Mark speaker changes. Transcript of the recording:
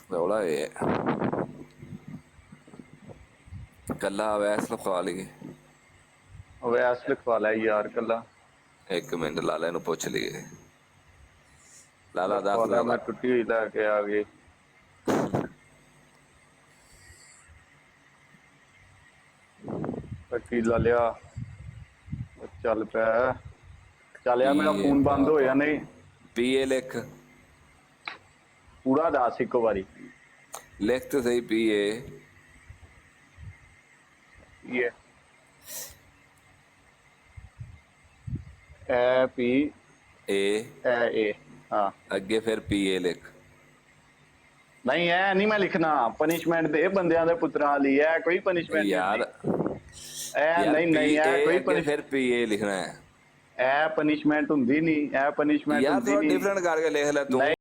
Speaker 1: ਰੌਲਾ ਇਹ ਕੱਲਾ ਅਵੈਸ ਲਿਖਵਾ ਲਈਏ।
Speaker 2: ਅਵੈਸ ਲਿਖਵਾ ਲੈ ਯਾਰ ਕੱਲਾ।
Speaker 1: ਇੱਕ ਮਿੰਟ ਲਾਲਾ ਨੂੰ ਪੁੱਛ ਲਈਏ। ਲਾਲਾ
Speaker 2: ਲਿਖਵਾ
Speaker 1: ਦੱਸ
Speaker 2: ਲੈ,
Speaker 1: ਲਾਲਾ।
Speaker 2: ਮੈਂ ਟੁੱਟੀ ਹੋਈ ਲੈ ਕੇ ਆ ਗਈ। ਕੀ ਲਾ ਲਿਆ ਚੱਲ ਪਿਆ। ਚੱਲ ਯਾਰ ਮੇਰਾ ਫੋਨ ਬੰਦ ਹੋਇਆ ਨਹੀਂ।
Speaker 1: ਪੀਏ ਲਿਖ
Speaker 2: ਪੂਰਾ ਦੱਸ ਇੱਕੋ ਵਾਰੀ।
Speaker 1: ਲਿਖ ਤੇ ਸਹੀ ਪੀਏ।
Speaker 2: ਇਹ ਐ ਪੀ
Speaker 1: ਏ
Speaker 2: ਹਾਂ
Speaker 1: ਅੱਗੇ ਫਿਰ ਪੀਏ ਲਿਖ।
Speaker 2: ਨਹੀਂ ਐ ਨਹੀਂ ਮੈਂ ਲਿਖਣਾ। ਪਨਿਸ਼ਮੈਂਟ ਦੇ ਬੰਦਿਆਂ ਦੇ ਪੁੱਤਰਾਂ ਲਈ ਐ ਕੋਈ ਪਨਿਸ਼ਮੈਂਟ
Speaker 1: ਯਾਰ
Speaker 2: ਐ ਨਹੀਂ ਨਹੀਂ ਐ ਕੋਈ
Speaker 1: ਫਿਰ ਪੀਏ ਲਿਖਣਾ ਹੈ।
Speaker 2: ਐ ਪਨਿਸ਼ਮੈਂਟ ਹੁੰਦੀ ਨਹੀਂ। ਐ ਪਨਿਸ਼ਮੈਂਟ
Speaker 1: ਯਾਰ
Speaker 2: ਹੁੰਦੀ
Speaker 1: ਥੋੜਾ
Speaker 2: ਨਹੀਂ।
Speaker 1: ਡਿਫਰੈਂਟ ਕਰਕੇ ਲਿਖ ਲੈ ਤੂੰ।